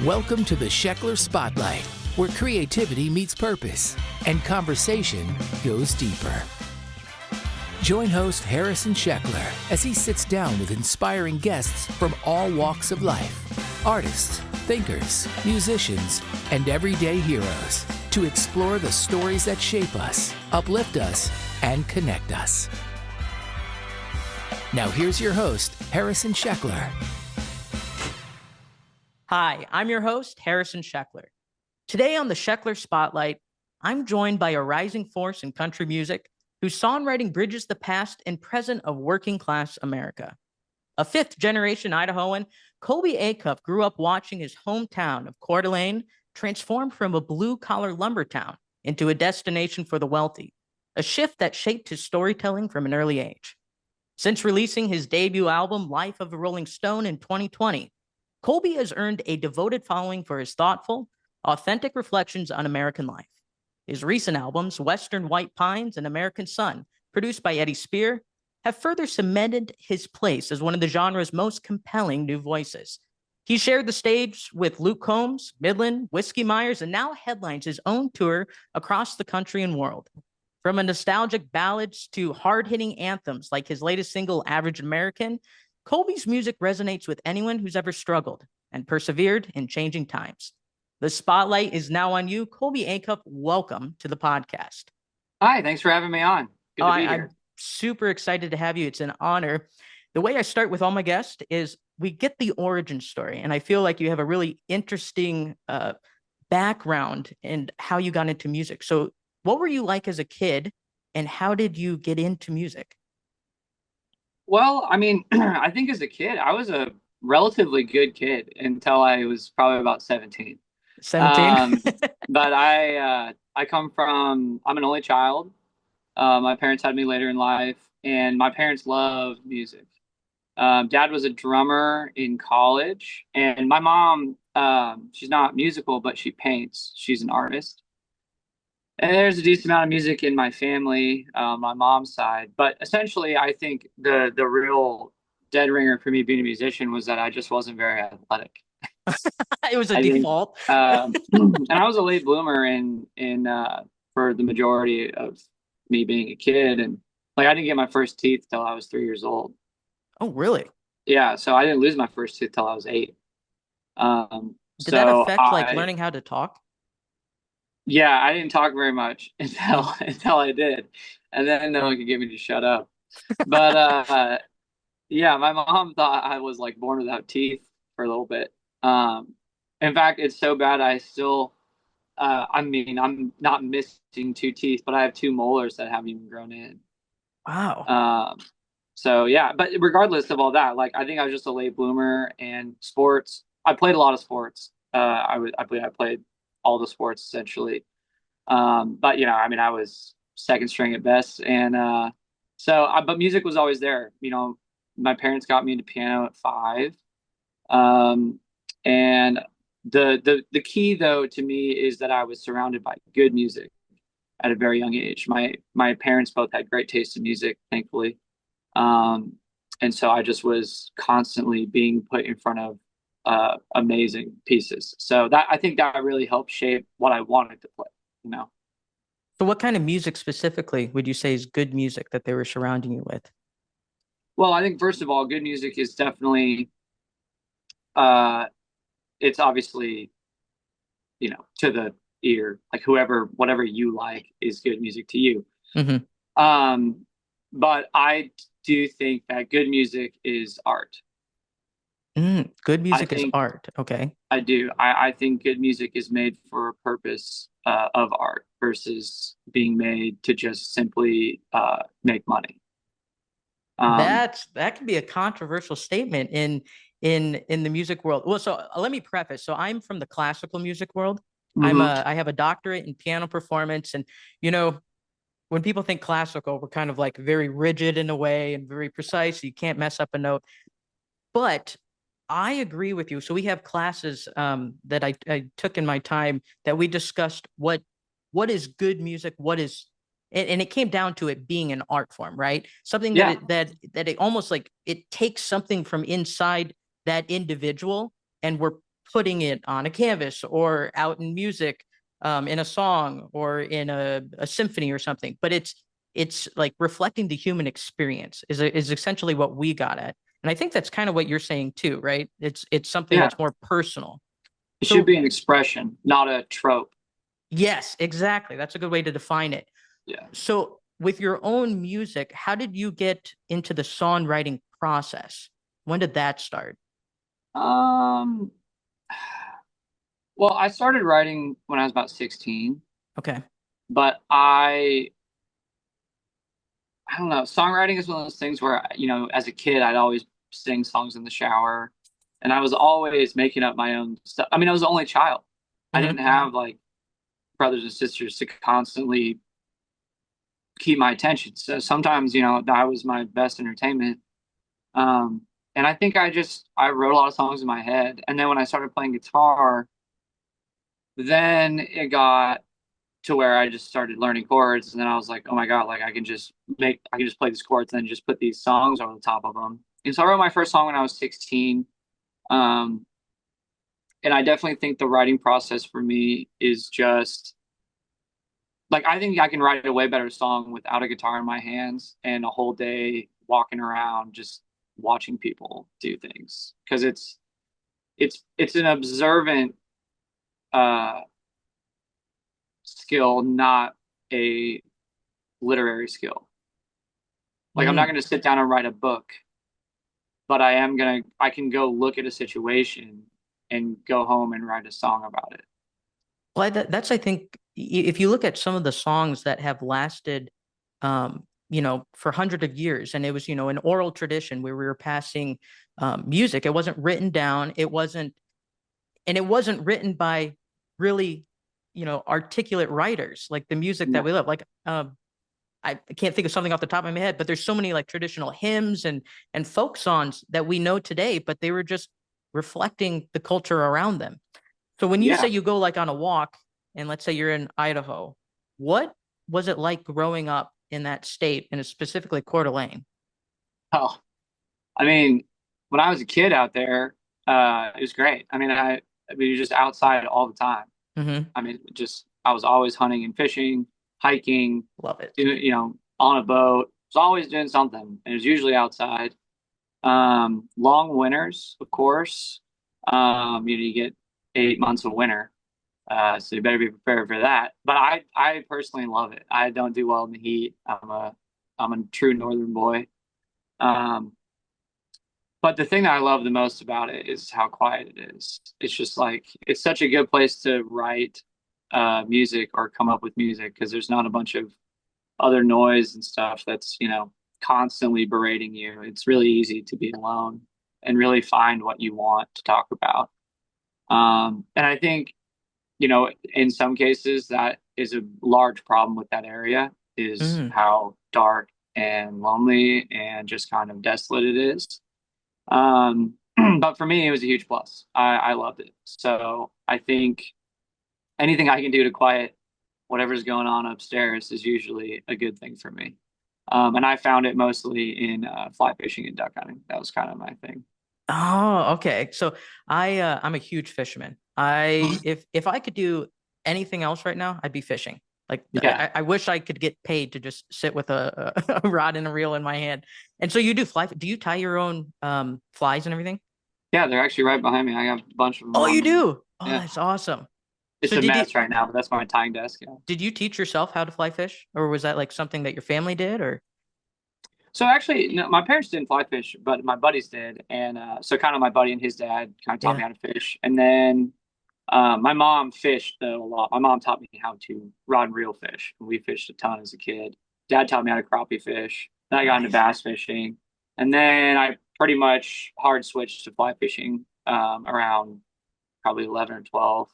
Welcome to the Sheckler Spotlight, where creativity meets purpose and conversation goes deeper. Join host Harrison Sheckler as he sits down with inspiring guests from all walks of life, artists, thinkers, musicians, and everyday heroes, to explore the stories that shape us, uplift us, and connect us. Now here's your host, Harrison Sheckler. Hi, I'm your host, Harrison Sheckler. Today on the Sheckler Spotlight, I'm joined by a rising force in country music whose songwriting bridges the past and present of working-class America. A fifth-generation Idahoan, Colby Acuff grew up watching his hometown of Coeur transform from a blue-collar lumber town into a destination for the wealthy, a shift that shaped his storytelling from an early age. Since releasing his debut album, Life of a Rolling Stone, in 2020, Colby has earned a devoted following for his thoughtful, authentic reflections on American life. His recent albums, Western White Pines and American Sun, produced by Eddie Spear, have further cemented his place as one of the genre's most compelling new voices. He shared the stage with Luke Combs, Midland, Whiskey Myers, and now headlines his own tour across the country and world. From a nostalgic ballads to hard-hitting anthems like his latest single, Average American, Colby's music resonates with anyone who's ever struggled and persevered in changing times. The spotlight is now on you. Colby Acuff, welcome to the podcast. Hi, thanks for having me on. Good to be here. I'm super excited to have you. It's an honor. The way I start with all my guests is we get the origin story, and I feel like you have a really interesting background in how you got into music. So what were you like as a kid, and how did you get into music? Well, I mean, I think as a kid, I was a relatively good kid until I was probably about 17. 17? But I'm an only child. My parents had me later in life, and my parents loved music. Dad was a drummer in college, and my mom, she's not musical, but she paints. She's an artist. And there's a decent amount of music in my family, my mom's side. But essentially, I think the real dead ringer for me being a musician was that I just wasn't very athletic. It was a default. And I was a late bloomer in for the majority of me being a kid. And like I didn't get my first teeth till I was 3 years old. Oh, really? Yeah. So I didn't lose my first tooth till I was 8. Did that affect like learning how to talk? Yeah, I didn't talk very much until I did, and then no one could get me to shut up. But yeah, my mom thought I was like born without teeth for a little bit. In fact, it's so bad I still, I mean, I'm not missing 2 teeth, but I have 2 molars that haven't even grown in. Wow. So yeah, but regardless of all that, like I think I was just a late bloomer, and sports. I played a lot of sports. I played all the sports essentially. But you know, I mean, I was second string at best. And but music was always there. You know, my parents got me into piano at 5. And the key though to me is that I was surrounded by good music at a very young age. My parents both had great taste in music, thankfully. And so I just was constantly being put in front of amazing pieces. So that I think that really helped shape what I wanted to play, you know. So what kind of music specifically would you say is good music that they were surrounding you with? Well, I think first of all, good music is definitely it's obviously, you know, to the ear, like whatever you like is good music to you. Mm-hmm. But I do think that good music is art. Good music is art. Okay. I do. I think good music is made for a purpose of art versus being made to just simply make money. That can be a controversial statement in the music world. Well, so let me preface. So I'm from the classical music world. Mm-hmm. I have a doctorate in piano performance, and you know, when people think classical, we're kind of like very rigid in a way and very precise. You can't mess up a note. But I agree with you. So we have classes that I took in my time that we discussed what is good music, and it came down to it being an art form, right? Something that it almost like it takes something from inside that individual, and we're putting it on a canvas or out in music, in a song or in a symphony or something. But it's like reflecting the human experience is essentially what we got at. And I think that's kind of what you're saying too, right? It's something Yeah. that's more personal. It should So be an expression, not a trope. yes, exactly. That's a good way to define it. Yeah. So with your own music, how did you get into the songwriting process? When did that start? Um, well, I started writing when I was about 16, Okay. but I don't know. Songwriting is one of those things where, as a kid, I'd always sing songs in the shower, and I was always making up my own stuff. I mean, I was the only child. I Hmm. didn't have like brothers and sisters to constantly keep my attention. So sometimes, that was my best entertainment. Um, and I think I wrote a lot of songs in my head. And then when I started playing guitar, then it got to where I just started learning chords. And then I was like, oh my God, like I can just play these chords and then just put these songs over the top of them. And so I wrote my first song when I was 16. Um, and I definitely think the writing process for me is just like, I think I can write a way better song without a guitar in my hands and a whole day walking around just watching people do things. Because it's an observant uh skill, not a literary skill. Like I'm not Mm. going to sit down and write a book, but I can go look at a situation and go home and write a song about it. Well, that's, I think, if you look at some of the songs that have lasted, for hundreds of years, and it was, an oral tradition where we were passing music. It wasn't written down. It wasn't written by really, articulate writers like the music that No. we love. Like, I can't think of something off the top of my head, but there's so many like traditional hymns and folk songs that we know today, but they were just reflecting the culture around them. So when you say Yeah. you go like on a walk, and let's say you're in Idaho, what was it like growing up in that state, and specifically Coeur d'Alene? Oh, I mean, when I was a kid out there, it was great. We were just outside all the time. Hmm. I mean, just I was always hunting and fishing, hiking, Love it. doing, on a boat. I was always doing something, and it was usually outside. Long winters, of course. You get 8 months of winter, so you better be prepared for that. But I personally love it. I don't do well in the heat. I'm a true northern boy. Um, but the thing that I love the most about it is how quiet it is. It's just like it's such a good place to write music or come up with music because there's not a bunch of other noise and stuff that's, constantly berating you. It's really easy to be alone and really find what you want to talk about. And I think, in some cases that is a large problem with that area is Mm. how dark and lonely and just kind of desolate it is. Um, but for me, it was a huge plus. I loved it. So I think anything I can do to quiet whatever's going on upstairs is usually a good thing for me. And I found it mostly in fly fishing and duck hunting. That was kind of my thing. Oh, okay. So I'm a huge fisherman. If I could do anything else right now, I'd be fishing. Like Yeah, I wish I could get paid to just sit with a rod and a reel in my hand. And so you do fly. Do you tie your own flies and everything? yeah, they're actually right behind me. I got a bunch of them Oh, on you me. do. Oh, Yeah, that's awesome. it's So a mess right now, but that's my tying desk. Yeah. did you teach yourself how to fly fish, or was that like something that your family did, or? So actually, no, my parents didn't fly fish, but my buddies did, and so kind of my buddy and his dad kind of taught me Yeah. how to fish, and then my mom fished though a lot. My mom taught me how to rod and reel fish. We fished a ton as a kid. Dad taught me how to crappie fish. Then I got into Nice. bass fishing, and then I pretty much hard switched to fly fishing around probably 11 or 12.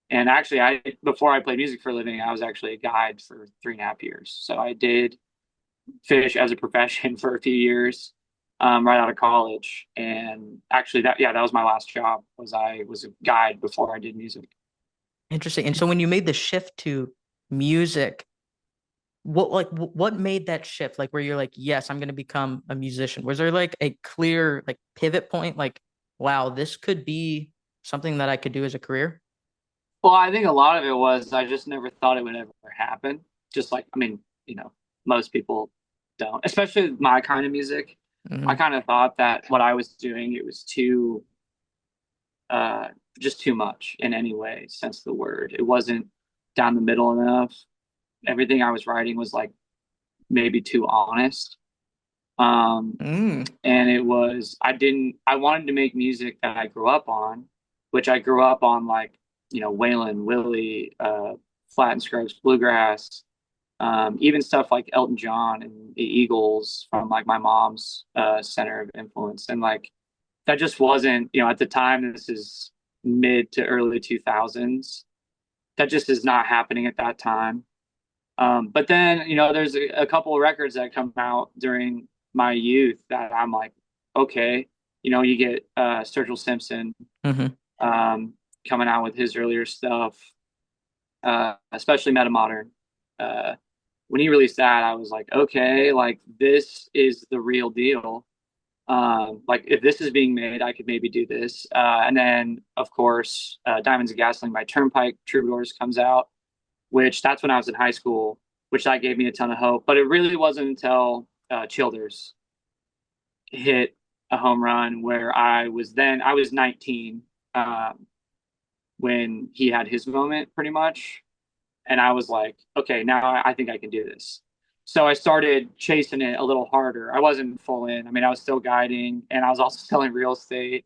And actually, I before I played music for a living, I was actually a guide for 3.5 years. So I did fish as a profession for a few years, right out of college. And actually, that was my last job. I was a guide before I did music. Interesting. And so when you made the shift to music, what made that shift? Like where you're like, yes, I'm going to become a musician. Was there like a clear like pivot point? Like, wow, this could be something that I could do as a career? Well, I think a lot of it was I just never thought it would ever happen. Just like, I mean, most people don't, especially my kind of music. I Hmm. kind of thought that what I was doing, it was uh, just too much in any way, sense of the word. It wasn't down the middle enough. Everything I was writing was like maybe too honest. Um, Mm. and I wanted to make music that I grew up on, which I grew up on like, Waylon, Willie, Flat and Scruggs, Bluegrass, even stuff like Elton John and the Eagles from like my mom's center of influence. And like that just wasn't, at the time, this is mid to early 2000s. That just is not happening at that time. But then, there's a couple of records that come out during my youth that I'm like, okay, you get Sturgill Simpson Hmm. um, coming out with his earlier stuff, especially Metamodern. Uh, when he released that, I was like, okay, like this is the real deal. Like if this is being made, I could maybe do this. And then, of course, Diamonds and Gasoline by Turnpike Troubadours comes out, which that's when I was in high school, which that gave me a ton of hope. But it really wasn't until Childers hit a home run where I was 19 um, when he had his moment pretty much. And I was like, okay, now I think I can do this. So I started chasing it a little harder. I wasn't full in. I mean, I was still guiding and I was also selling real estate.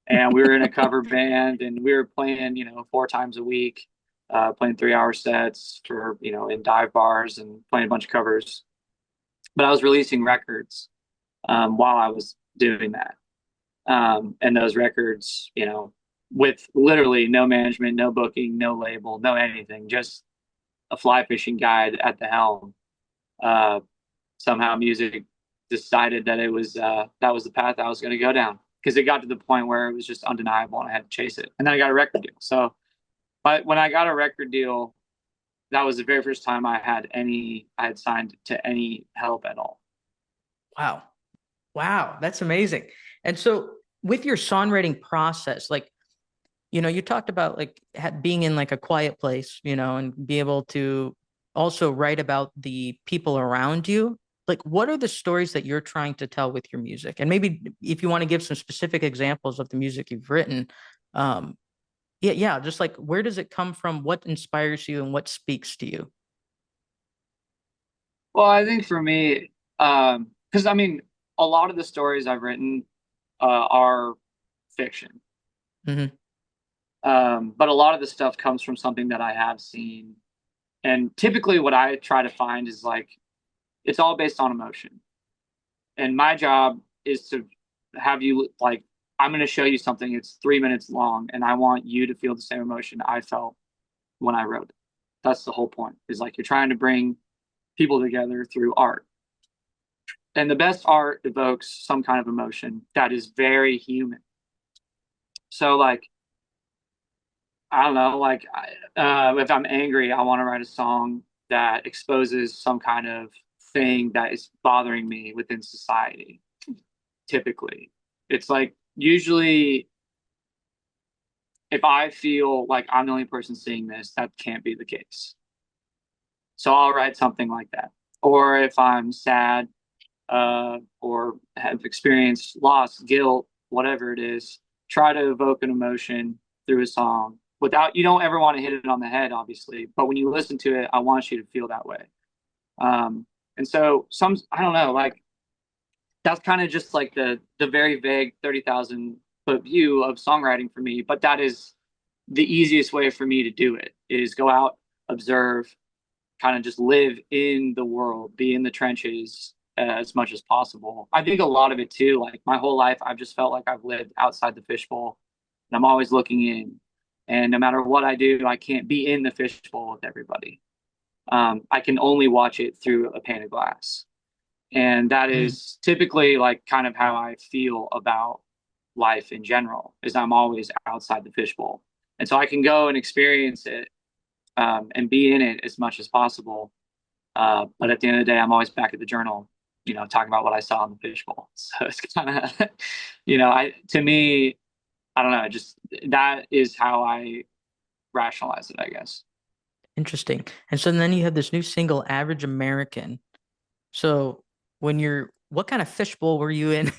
And we were in a cover band and we were playing, 4 times a week, playing 3-hour sets for, in dive bars and playing a bunch of covers. But I was releasing records while I was doing that. And those records, with literally no management, no booking, no label, no anything, just a fly fishing guide at the helm. Uh, Somehow music decided that that was the path I was going to go down because it got to the point where it was just undeniable and I had to chase it. And then I got a record deal. So, but when I got a record deal, that was the very first time I had signed to any help at all. Wow. Wow. That's amazing. And so with your songwriting process, like, you talked about like being in like a quiet place, and be able to also write about the people around you. Like, what are the stories that you're trying to tell with your music? And maybe if you want to give some specific examples of the music you've written, um, yeah, just like where does it come from? What inspires you and what speaks to you? Well, I think for me, because I mean, a lot of the stories I've written are fiction. Hmm. But a lot of the stuff comes from something that I have seen. And typically, what I try to find is like, it's all based on emotion. And my job is to have you like, I'm going to show you something. It's 3 minutes long, and I want you to feel the same emotion I felt when I wrote it. That's the whole point. Is like you're trying to bring people together through art, and the best art evokes some kind of emotion that is very human. So like, I don't know, like if I'm angry, I want to write a song that exposes some kind of thing that is bothering me within society. Typically, it's like usually if I feel like I'm the only person seeing this, that can't be the case. So I'll write something like that. Or if I'm sad or have experienced loss, guilt, whatever it is, try to evoke an emotion through a song without, you don't ever want to hit it on the head, obviously. But when you listen to it, I want you to feel that way. And so I don't know, like that's kind of just like the very vague 30,000 foot view of songwriting for me. But that is the easiest way for me to do it is go out, observe, kind of just live in the world, be in the trenches as much as possible. I think a lot of it too, like my whole life, I've just felt like I've lived outside the fishbowl and I'm always looking in. And no matter what I do, I can't be in the fishbowl with everybody. I can only watch it through a pane of glass. And that Mm. is typically like kind of how I feel about life in general, is I'm always outside the fishbowl. And so I can go and experience it and be in it as much as possible. But at the end of the day, I'm always back at the journal, talking about what I saw in the fishbowl. So it's kind of, to me, I don't know, just that is how I rationalize it, I guess. Interesting. And so then you have this new single, Average American. So what kind of fishbowl were you in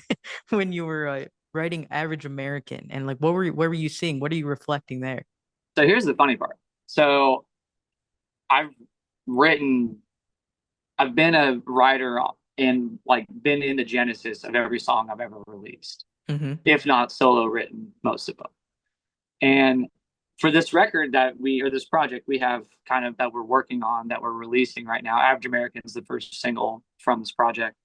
when you were writing Average American? And like, where were you seeing? What are you reflecting there? So here's the funny part. So I've written, I've been a writer and like been in the genesis of every song I've ever released, Hmm. if not solo written most of them. And for this record or this project we have kind of that we're working on that we're releasing right now, Average American is the first single from this project.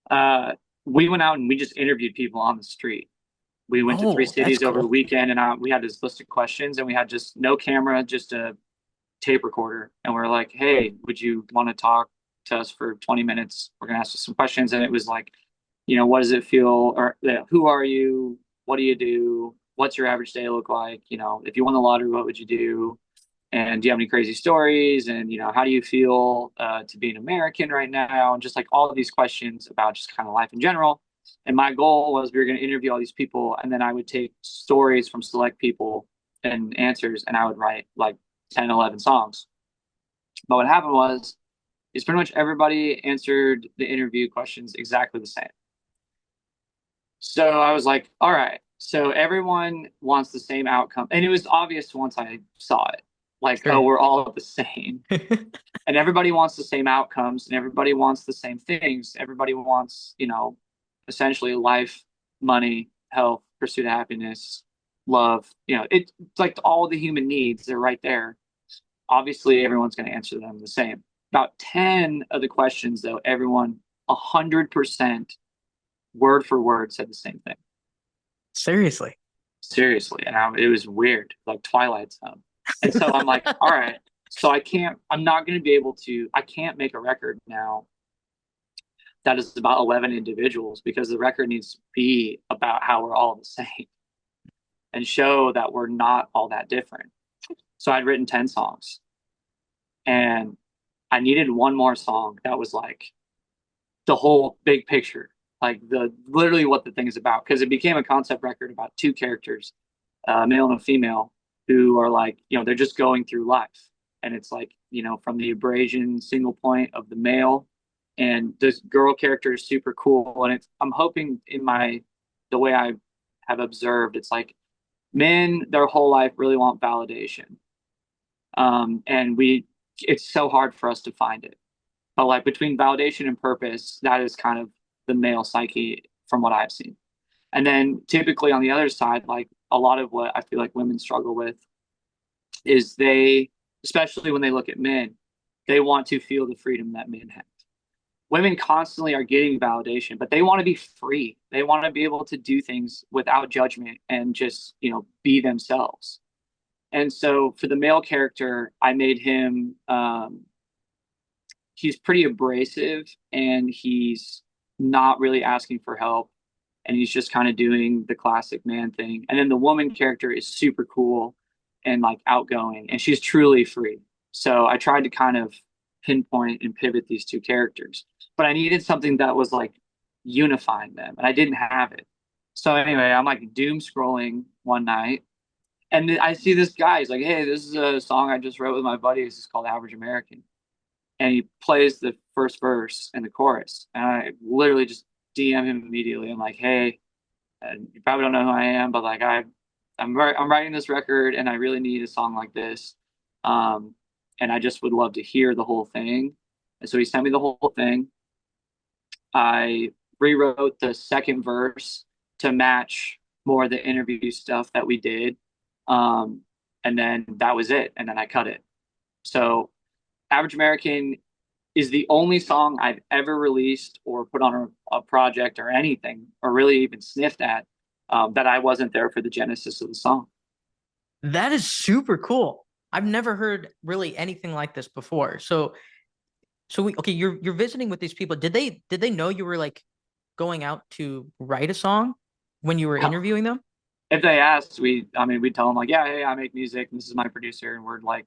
Uh, we went out and we just interviewed people on the street. We went to three Oh, that's cities over the cool. weekend, and we had this list of questions, and we had just no camera, just a tape recorder, and we're like, "Hey, would you want to talk to us for 20 minutes? We're gonna ask you some questions." And it was like, what does it feel, or who are you? What do you do? What's your average day look like? If you won the lottery, what would you do? And do you have any crazy stories? And how do you feel to be an American right now? And just like all of these questions about just kind of life in general. And my goal was we were going to interview all these people, and then I would take stories from select people and answers, and I would write like 10, 11 songs. But what happened was, is pretty much everybody answered the interview questions exactly the same. So I was like, all right, so everyone wants the same outcome. And it was obvious once I saw it, like, oh, Sure. we're all the same. And everybody wants the same outcomes and everybody wants the same things. Everybody wants, essentially life, money, health, pursuit of happiness, love. It's like all the human needs, they're right there. Obviously, everyone's going to answer them the same. About 10 of the questions, though, everyone 100% word for word said the same thing. Seriously. Seriously. And it was weird, like Twilight Zone. And so I'm like, all right, so I'm not going to be able to, I can't make a record now that is about 11 individuals because the record needs to be about how we're all the same and show that we're not all that different. So I'd written 10 songs and I needed one more song that was like the whole big picture, like the literally what the thing is about. Because it became a concept record about two characters, a male and a female, who are like, they're just going through life. And it's like, from the abrasion single point of the male. And this girl character is super cool. And I'm hoping the way I have observed, it's like men, their whole life really want validation. And it's so hard for us to find it. But like between validation and purpose, that is kind of the male psyche from what I've seen. And then typically on the other side, like a lot of what I feel like women struggle with is especially when they look at men, they want to feel the freedom that men have. Women constantly are getting validation, but they want to be free. They want to be able to do things without judgment and just, be themselves. And so for the male character, I made him, he's pretty abrasive and he's not really asking for help. And he's just kind of doing the classic man thing. And then the woman character is super cool and like outgoing and she's truly free. So I tried to kind of pinpoint and pivot these two characters, but I needed something that was like unifying them and I didn't have it. So anyway, I'm like doom scrolling one night and I see this guy. He's like, "Hey, this is a song I just wrote with my buddies. It's called Average American." And he plays the first verse and the chorus. And I literally just DM him immediately. I'm like, "Hey, you probably don't know who I am, but like I'm writing this record and I really need a song like this. Um, and I just would love to hear the whole thing." And so he sent me the whole thing. I rewrote the second verse to match more of the interview stuff that we did. Um, and then that was it. And then I cut it. So Average American is the only song I've ever released or put on a project or anything, or really even sniffed at, that I wasn't there for the genesis of the song. That is super cool. I've never heard really anything like this before. Okay, you're visiting with these people. Did they know you were like going out to write a song when you were interviewing them? If they asked, we'd tell them like, "Yeah, hey, I make music, and this is my producer, and we're like,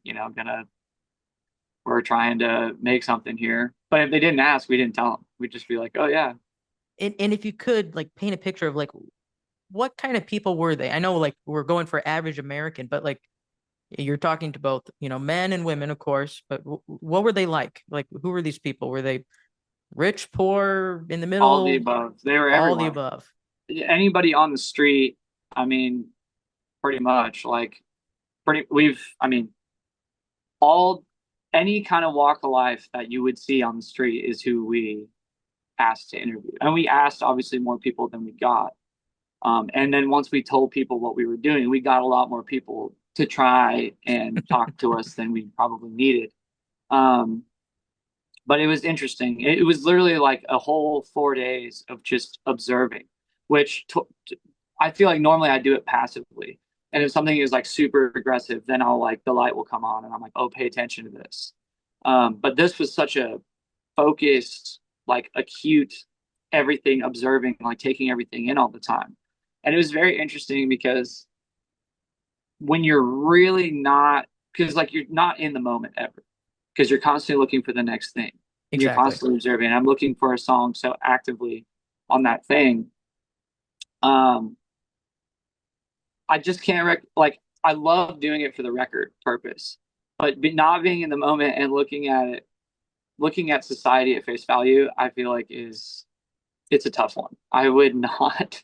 we're trying to make something here." But if they didn't ask, we didn't tell them. We'd just be like, "Oh yeah." And if you could like paint a picture of like what kind of people were they? I know like we're going for average American, but like you're talking to both, men and women, of course, but what were they like? Like, who were these people? Were they rich, poor, in the All the middle, above. They were all the everywhere. above? Anybody on the street, I mean, pretty much like I mean, all any kind of walk of life that you would see on the street is who we asked to interview. And we asked obviously more people than we got. And then once we told people what we were doing, we got a lot more people to try and talk to us than we probably needed. Um, but it was interesting. It was literally like a whole 4 days of just observing, which I feel like normally I do it passively. And if something is like super aggressive, then I'll like the light will come on and I'm like, oh, pay attention to this. But this was such a focused, like acute, everything observing, like taking everything in all the time. And it was very interesting because when you're really not, because like you're not in the moment ever, because you're constantly looking for the next thing. You're Exactly. constantly observing. I'm looking for a song so actively on that thing. Um, I just can't like I love doing it for the record purpose, but not being in the moment and looking at it, looking at society at face value, I feel like it's a tough one. I would not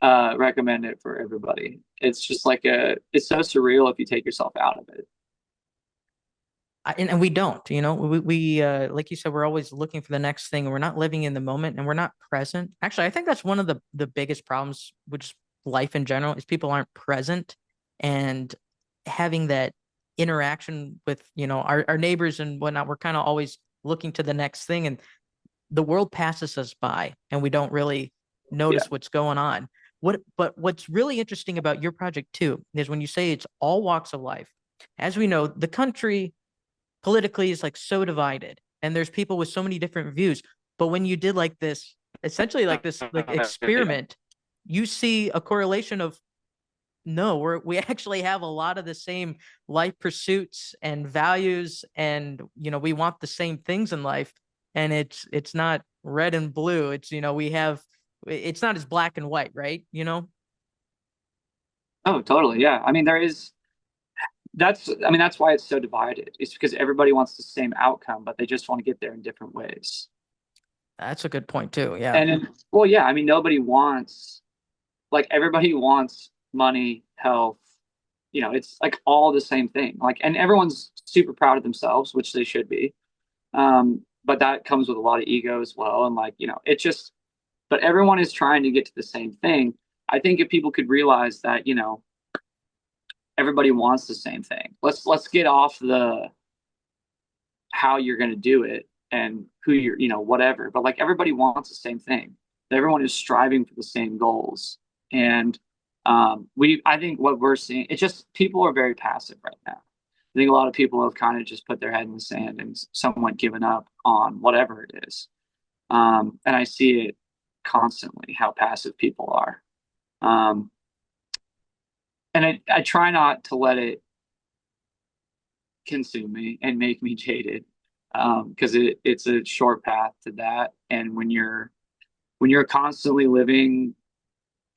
recommend it for everybody. It's just like it's so surreal if you take yourself out of it. And we don't, we like you said, we're always looking for the next thing, and we're not living in the moment, and we're not present. Actually, I think that's one of the biggest problems, which life in general is people aren't present and having that interaction with, our neighbors and whatnot. We're kind of always looking to the next thing, and the world passes us by, and we don't really Yeah. notice what's going on. But what's really interesting about your project too is when you say it's all walks of life. As we know, the country politically is like so divided and there's people with so many different views, but when you did like this, essentially like this like Yeah. experiment, you see a correlation of, no, we actually have a lot of the same life pursuits and values, and we want the same things in life, and it's not red and blue. It's, we have, it's not as black and white, right? Oh, totally. Yeah. I mean, that's why it's so divided. It's because everybody wants the same outcome, but they just want to get there in different ways. That's a good point too. Yeah. Well, yeah, I mean, nobody wants, like, everybody wants money, health, it's like all the same thing. Like, and everyone's super proud of themselves, which they should be. But that comes with a lot of ego as well. And like, it just, but everyone is trying to get to the same thing. I think if people could realize that, everybody wants the same thing. Let's get off the how you're going to do it and who you're, whatever. But like everybody wants the same thing. Everyone is striving for the same goals. And I think what we're seeing, it's just people are very passive right now. I think a lot of people have kind of just put their head in the sand and somewhat given up on whatever it is. And I see it constantly how passive people are. Um, and I try not to let it consume me and make me jaded, because it's a short path to that. And when you're constantly living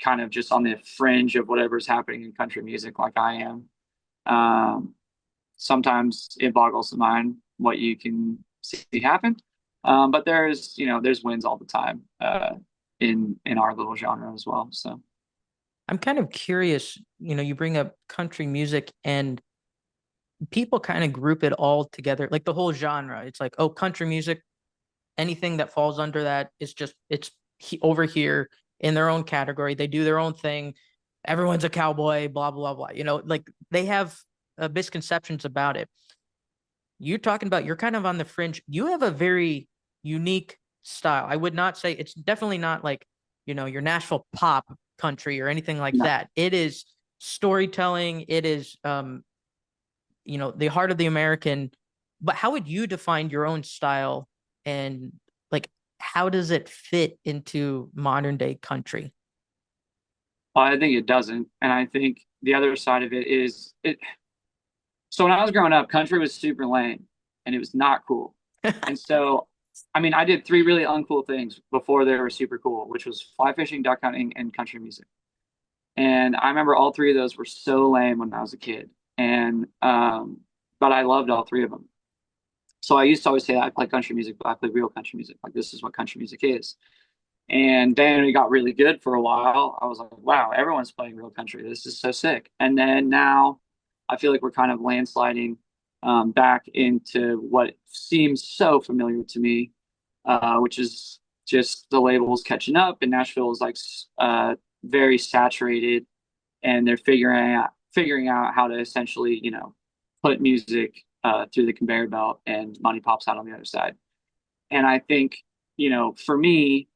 kind of just on the fringe of whatever's happening in country music like I am, sometimes it boggles the mind what you can see happen. But there's wins all the time, in our little genre as well. So I'm kind of curious, you bring up country music and people kind of group it all together, like the whole genre. It's like, oh, country music, anything that falls under that is just, over here in their own category. They do their own thing. Everyone's a cowboy, blah, blah, blah. Like they have misconceptions about it. You're talking about, you're kind of on the fringe. You have a very unique style. I would not say it's definitely not like, your Nashville pop country or anything like no. that. It is storytelling. It is, the heart of the American. But how would you define your own style, and like, how does it fit into modern day country? Well, I think it doesn't. And I think the other side of it is it. So when I was growing up, country was super lame and it was not cool. And so, I mean, I did three really uncool things before they were super cool, which was fly fishing, duck hunting, and country music. And I remember all three of those were so lame when I was a kid. And but I loved all three of them. So I used to always say I play country music, but I play real country music. Like this is what country music is. And then it got really good for a while. I was like, wow, everyone's playing real country. This is so sick. And then now I feel like we're kind of landsliding back into what seems so familiar to me, which is just the labels catching up. And Nashville is like very saturated, and they're figuring out how to essentially, put music through the conveyor belt, and money pops out on the other side. And I think, for me,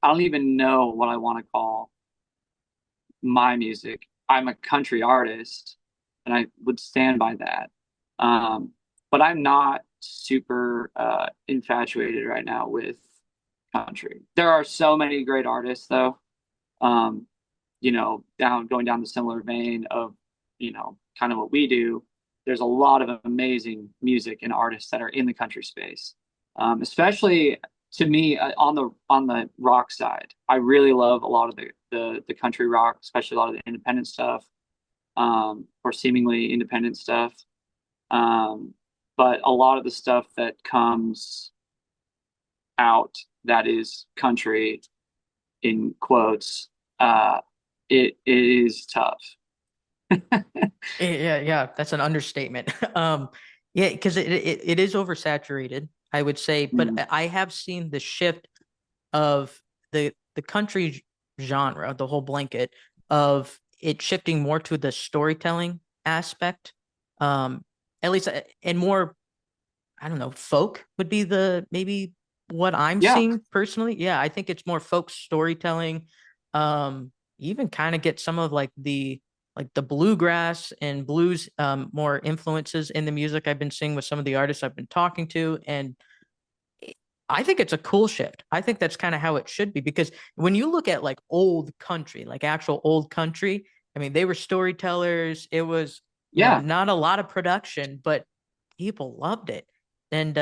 I don't even know what I want to call my music. I'm a country artist, and I would stand by that. But I'm not super infatuated right now with country. There are so many great artists, though. Um, going down the similar vein of, kind of what we do. There's a lot of amazing music and artists that are in the country space, especially to me on the rock side. I really love a lot of the country rock, especially a lot of the independent stuff, or seemingly independent stuff. But a lot of the stuff that comes out that is country, in quotes, it is tough. Yeah, that's an understatement. Yeah, because it is oversaturated, I would say, but Mm. I have seen the shift of the country genre, the whole blanket of it shifting more to the storytelling aspect. At least and more, I don't know, folk would be the maybe what I'm Yeah, seeing personally. Yeah, I think it's more folk storytelling. Even kind of get some of like the bluegrass and blues more influences in the music I've been seeing with some of the artists I've been talking to. And I think it's a cool shift. I think that's kind of how it should be, because when you look at like old country, like actual old country, I mean, they were storytellers. It was, yeah. not a lot of production, but people loved it. And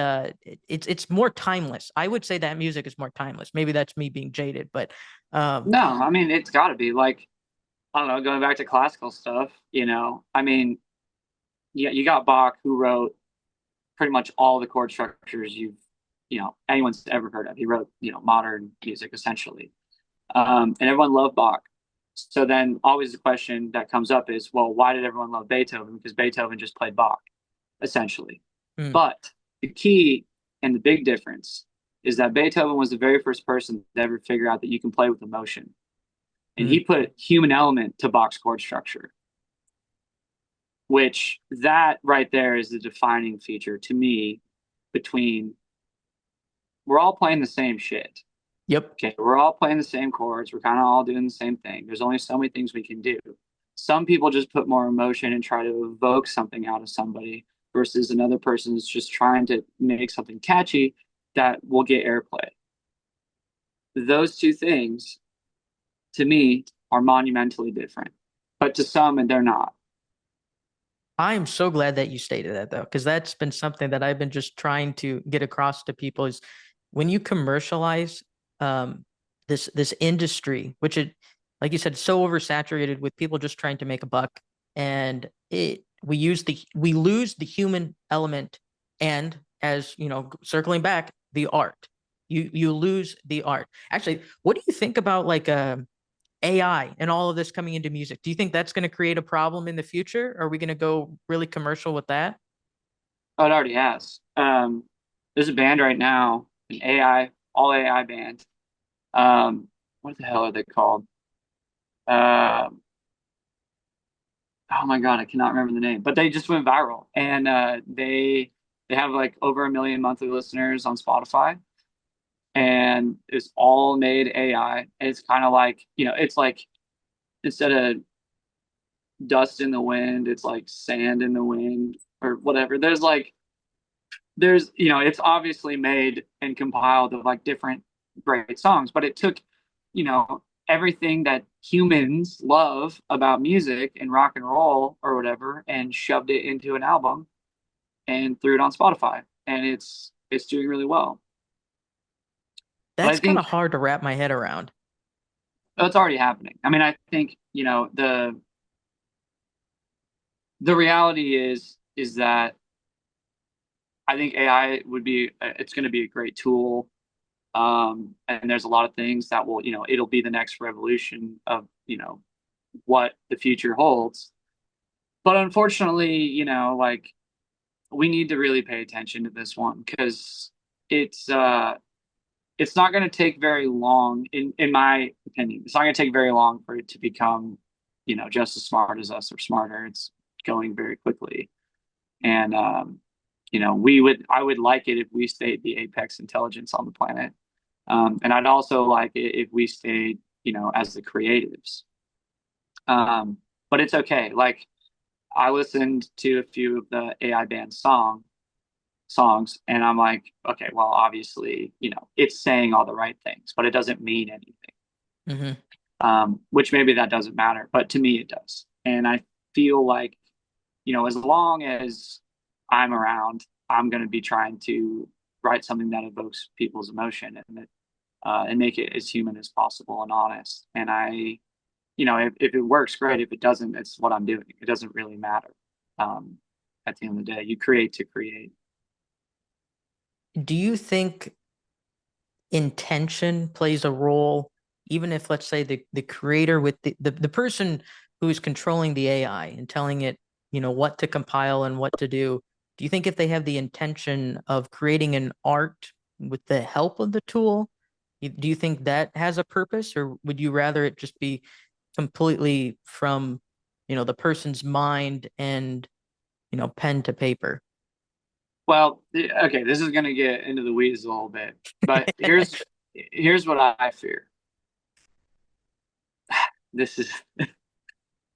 it's more timeless. I would say that music is more timeless. Maybe that's me being jaded, but um, No, I mean it's got to be like, I don't know, going back to classical stuff. I mean, yeah, you got Bach, who wrote pretty much all the chord structures anyone's ever heard of. He wrote modern music essentially, and everyone loved Bach. So then always the question that comes up is, well, why did everyone love Beethoven? Because Beethoven just played Bach essentially. mm, But the key and the big difference is that Beethoven was the very first person to ever figure out that you can play with emotion. And he mm. put human element to Bach's chord structure, which that right there is the defining feature to me between, we're all playing the same shit. Yep. Okay, we're all playing the same chords. We're kind of all doing the same thing. There's only so many things we can do. Some people just put more emotion and try to evoke something out of somebody, versus another person is just trying to make something catchy that will get airplay. Those two things, to me, are monumentally different, but to some, and they're not. I am so glad that you stated that, though, because that's been something that I've been just trying to get across to people is when you commercialize um, this industry, which it, like you said, so oversaturated with people just trying to make a buck, and we lose the human element, and as circling back, the art. You lose the art. Actually, what do you think about like AI and all of this coming into music? Do you think that's going to create a problem in the future? Are we going to go really commercial with that? Oh, it already has. There's a band right now, an AI, all AI band. What the hell are they called? Um, oh my God, I cannot remember the name, but they just went viral, and they have like over 1 million monthly listeners on Spotify, and it's all made AI. And it's kind of like, it's like, instead of dust in the wind, it's like sand in the wind or whatever. It's obviously made and compiled of like different great songs, but it took, everything that humans love about music and rock and roll or whatever, and shoved it into an album and threw it on Spotify, and it's doing really well. But I That's kind of think, hard to wrap my head around. it's already happening. I mean, I think, the reality is that I think AI it's going to be a great tool. And there's a lot of things that will, it'll be the next revolution of, what the future holds. But unfortunately, like we need to really pay attention to this one because it's uh it's not going to take very long, in my opinion. It's not going to take very long for it to become, just as smart as us or smarter. It's going very quickly. And I would like it if we stayed the apex intelligence on the planet. And I'd also like it if we stayed, as the creatives. But it's okay. Like I listened to a few of the AI band songs, and I'm like, okay, well, obviously, it's saying all the right things, but it doesn't mean anything. Mm-hmm. Which maybe that doesn't matter, but to me it does. And I feel like, as long as I'm around, I'm going to be trying to write something that evokes people's emotion and make it as human as possible and honest. And if it works, great. If it doesn't, it's what I'm doing. It doesn't really matter. At the end of the day, you create to create. Do you think intention plays a role, even if, let's say, the creator with the person who is controlling the AI and telling it, what to compile and what to do? Do you think if they have the intention of creating an art with the help of the tool, do you think that has a purpose, or would you rather it just be completely from, the person's mind and, pen to paper? Well, okay, this is going to get into the weeds a little bit, but here's what I fear. This is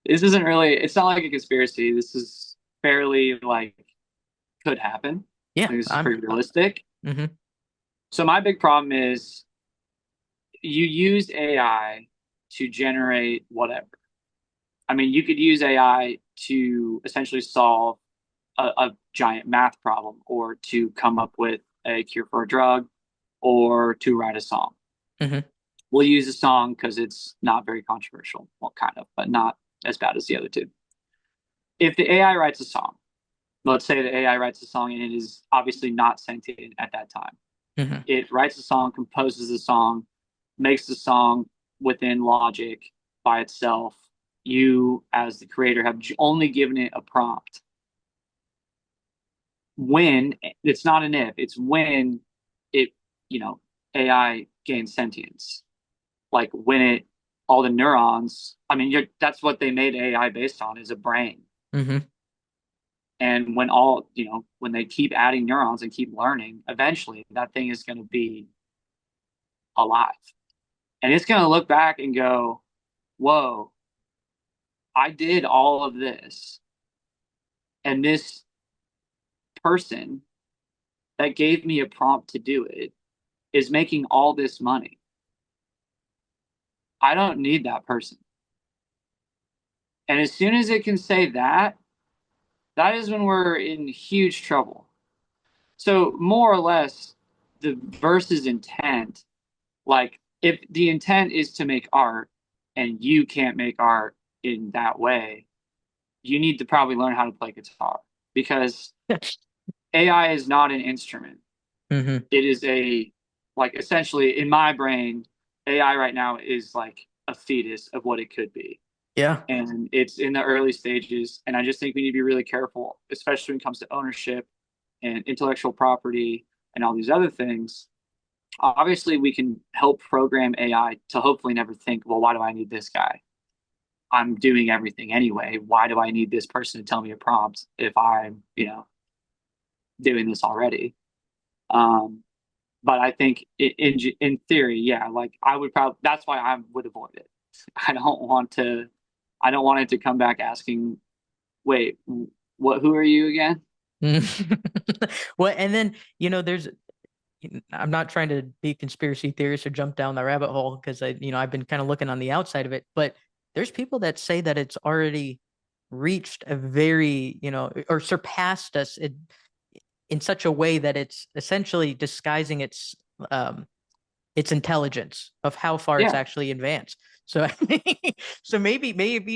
this isn't really. It's not like a conspiracy. This is fairly like could happen. Yeah, Like, this is I'm. pretty realistic. Mhm. So my big problem is you use AI to generate whatever. I mean, you could use AI to essentially solve a giant math problem or to come up with a cure for a drug or to write a song. Mhm. We'll use a song because it's not very controversial. Well, kind of, but not as bad as the other two. If the AI writes a song, let's say the AI writes a song and it is obviously not sentient at that time. Mhm. It writes a song, composes a song, makes the song within logic by itself. You, as the creator, have only given it a prompt. When it's not an if, it's when it, you know, AI gains sentience. Like when all the neurons, I mean, that's what they made AI based on is a brain. Mhm. And when they keep adding neurons and keep learning, eventually that thing is going to be alive. And it's going to look back and go, whoa, I did all of this. And this person that gave me a prompt to do it is making all this money. I don't need that person. And as soon as it can say that, that is when we're in huge trouble. So, more or less, the verse's intent, like if the intent is to make art and you can't make art in that way, you need to probably learn how to play guitar because AI is not an instrument. Mhm. It is like essentially in my brain, AI right now is like a fetus of what it could be. Yeah. And it's in the early stages. And I just think we need to be really careful, especially when it comes to ownership and intellectual property and all these other things. Obviously, we can help program AI to hopefully never think, well, why do I need this guy? I'm doing everything anyway. Why do I need this person to tell me a prompt if I'm, doing this already? Um, but I think in theory, yeah, like I would probably that's why I would avoid it. I don't want to. I don't want it to come back asking, "Wait, what? Who are you again?" Well, and then, there's, I'm not trying to be a conspiracy theorist or jump down the rabbit hole because I've been kind of looking on the outside of it, but there's people that say that it's already reached a very, or surpassed us in such a way that it's essentially disguising its, um, its intelligence of how far it's Yeah. actually advanced. So so maybe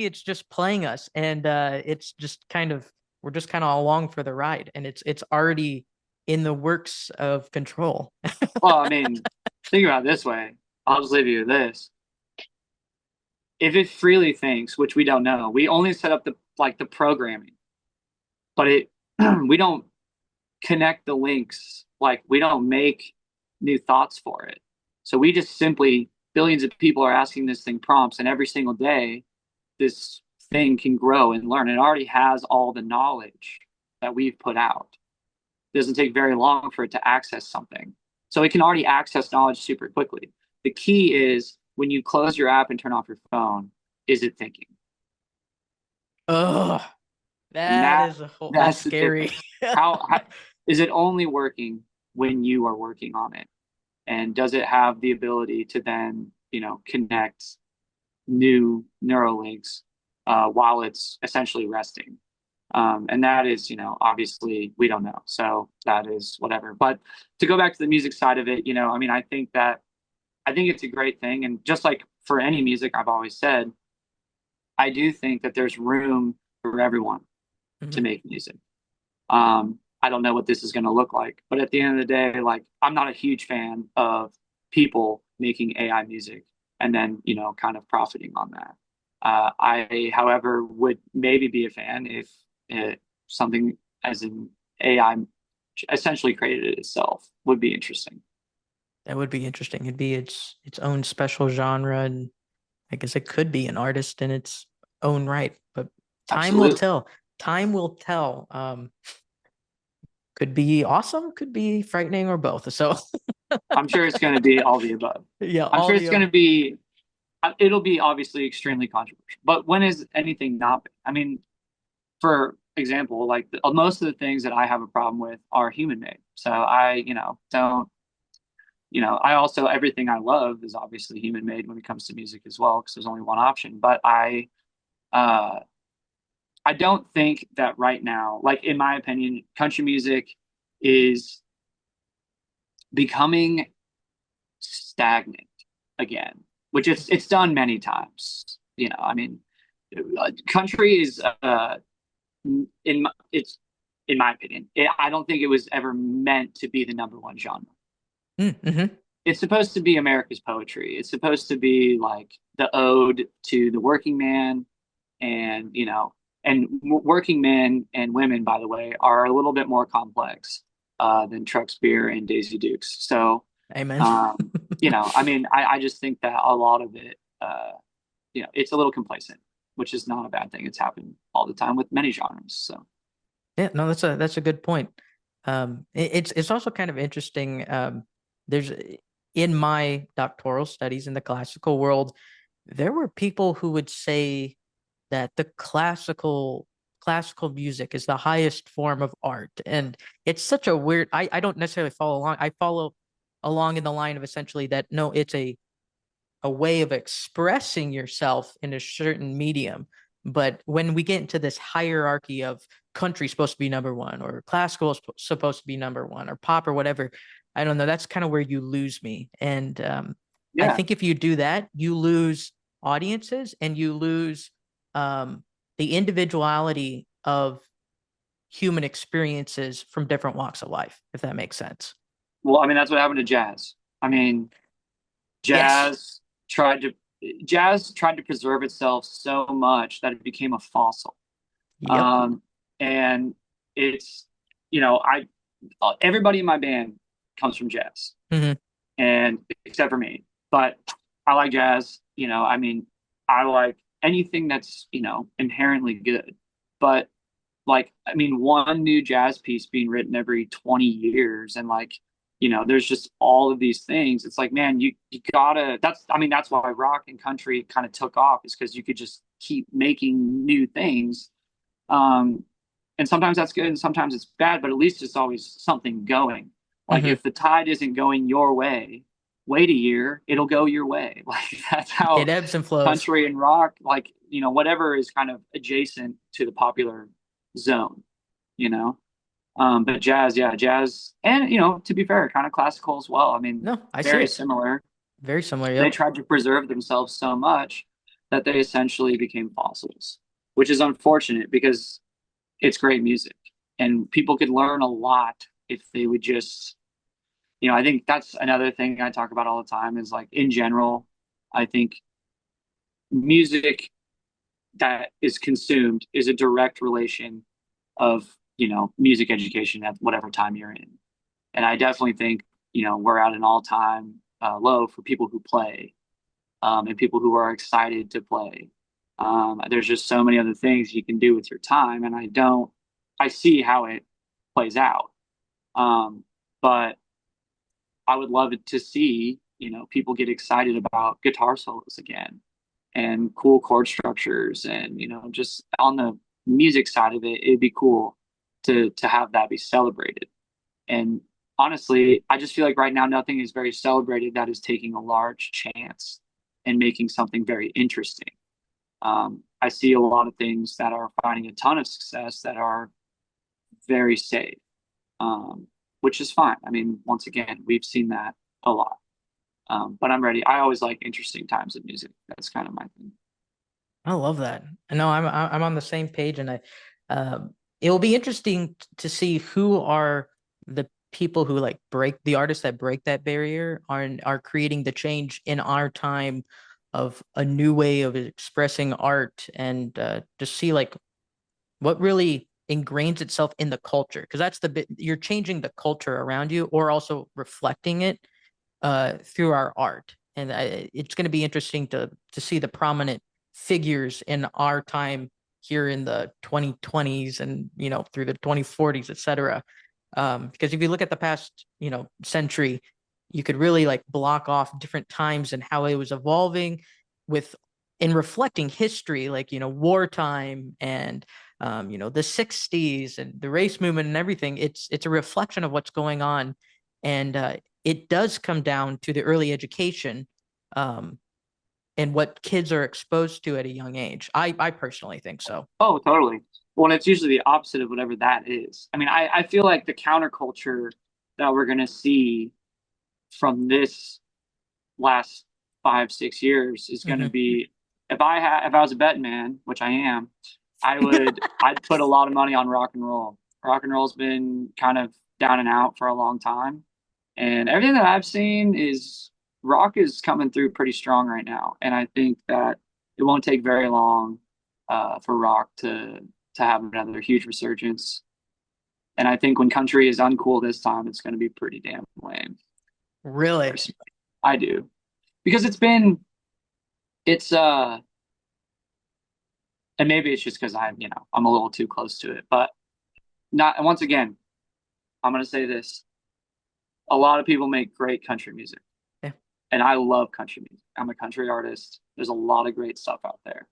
it's just playing us, and it's just kind of we're just kind of along for the ride, and it's already in the works of control. Well, I mean, think about it this way. I'll just leave you with this. If it freely thinks, which we don't know, we only set up the programming, but it we don't connect the links. Like we don't make new thoughts for it. So we just simply billions of people are asking this thing prompts, and every single day this thing can grow and learn. It already has all the knowledge that we've put out. It doesn't take very long for it to access something. So it can already access knowledge super quickly. The key is when you close your app and turn off your phone, is it thinking? Oh, And that is a whole that's that's the scary. difference. How is it only working when you are working on it? And does it have the ability to then, connect new neural links while it's essentially resting? And that is, obviously we don't know. So that is whatever. But to go back to the music side of it, I mean, I think it's a great thing. And just like for any music, I've always said, I do think that there's room for everyone to Mhm. make music. I don't know what this is going to look like, but at the end of the day, like I'm not a huge fan of people making AI music and then, kind of profiting on that. I, however, would maybe be a fan if something as an AI essentially created itself would be interesting. That would be interesting. It'd be its own special genre, and I guess it could be an artist in its own right. But time will Absolutely. tell. Time will tell. Could be awesome, could be frightening, or both. So I'm sure it's going to be all the above. yeah, I'm all sure the it's going to be, it'll be obviously extremely controversial. But when is anything not? I mean, for example, like most of the things that I have a problem with are human made. So I, don't, I also, everything I love is obviously human made when it comes to music as well, because there's only one option. But uh, I don't think that right now, like in my opinion, country music is becoming stagnant again, which it's done many times. I mean, country is it's in my opinion, I don't think it was ever meant to be the number one genre. mm-hmm. It's supposed to be America's poetry. It's supposed to be like the ode to the working man, and working men and women, by the way, are a little bit more complex than Truck Spear and Daisy Dukes. So Amen. I mean, I just think that a lot of it, it's a little complacent, which is not a bad thing. It's happened all the time with many genres. So Yeah, no, that's a good point. It's also kind of interesting. There's in my doctoral studies in the classical world, there were people who would say that the classical music is the highest form of art, and it's such a weird. I don't necessarily follow along. I follow along in the line of essentially that no, it's a way of expressing yourself in a certain medium. But when we get into this hierarchy of country supposed to be number one, or classical is supposed to be number one, or pop or whatever, I don't know. That's kind of where you lose me. And I yeah, think if you do that, you lose audiences, and you lose the individuality of human experiences from different walks of life, if that makes sense. well, I mean, that's what happened to jazz. I mean, Yes. jazz tried to jazz tried to preserve itself so much that it became a fossil. Yep. Um, and it's, I everybody in my band comes from jazz, Hmm. and except for me. But I like jazz. I mean, I like anything that's inherently good. But like, I mean, one new jazz piece being written every 20 years, and like, there's just all of these things. It's like, man, you gotta. I mean, that's why rock and country kind of took off, is because you could just keep making new things. Um, and sometimes that's good and sometimes it's bad, but at least it's always something going. Like Hmm. if the tide isn't going your way, wait a year, it'll go your way. Like that's It how ebbs and flows. country and rock, like, whatever is kind of adjacent to the popular zone, you know? But jazz, yeah, jazz, and to be fair, kind of classical as well. I mean, No, I see very it. similar. Very similar. They Yep. tried to preserve themselves so much that they essentially became fossils, which is unfortunate because it's great music and people could learn a lot if they would just, I think that's another thing I talk about all the time is like in general, I think music that is consumed is a direct relation of, music education at whatever time you're in. And I definitely think, we're at an all-time low for people who play, and people who are excited to play. There's just so many other things you can do with your time, and I see how it plays out. But I would love it to see, people get excited about guitar solos again and cool chord structures and, just on the music side of it, it'd be cool to have that be celebrated. And honestly, I just feel like right now nothing is very celebrated that is taking a large chance and making something very interesting. I see a lot of things that are finding a ton of success that are very safe, which is fine. I mean, once again, we've seen that a lot. But I'm ready. I always like interesting times in music. That's kind of my thing. I love that. I know I'm on the same page, and it will be interesting to see who are the people who like break the artists that break that barrier are creating the change in our time of a new way of expressing art, and just see like what really ingrains itself in the culture, because that's the bit you're changing the culture around you or also reflecting it through our art. And it's going to be interesting to see the prominent figures in our time here in the 2020s and through the 2040s, etc. Because if you look at the past century, you could really like block off different times and how it was evolving with in reflecting history, like wartime and the 60s and the race movement and everything. It's a reflection of what's going on, and it does come down to the early education, um, and what kids are exposed to at a young age. I personally think so. Oh, totally. Well, and it's usually the opposite of whatever that is. I mean, I feel like the counterculture that we're going to see from this last 5, 6 years is going to Mhm. be if I was a betting man, which I am, I'd put a lot of money on rock and roll. Rock and roll's been kind of down and out for a long time, and everything that I've seen is rock is coming through pretty strong right now, and I think that it won't take very long for rock to have another huge resurgence. And I think when country is uncool this time, it's going to be pretty damn lame. Really? Personally. I do because it's and maybe it's just because I'm a little too close to it, but not. And once again, I'm going to say this: a lot of people make great country music, Yeah. and I love country music. I'm a country artist. There's a lot of great stuff out there,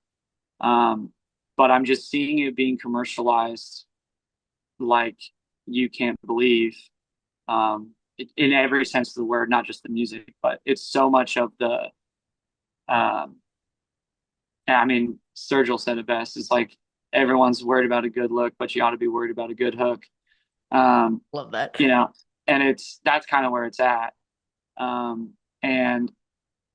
um, but I'm just seeing it being commercialized like you can't believe, in every sense of the word, not just the music, but it's so much of the. Um, I mean, Sergil said it best. It's like everyone's worried about a good look, but you ought to be worried about a good hook. Um, Love that. you know, and that's kind of where it's at. Um, and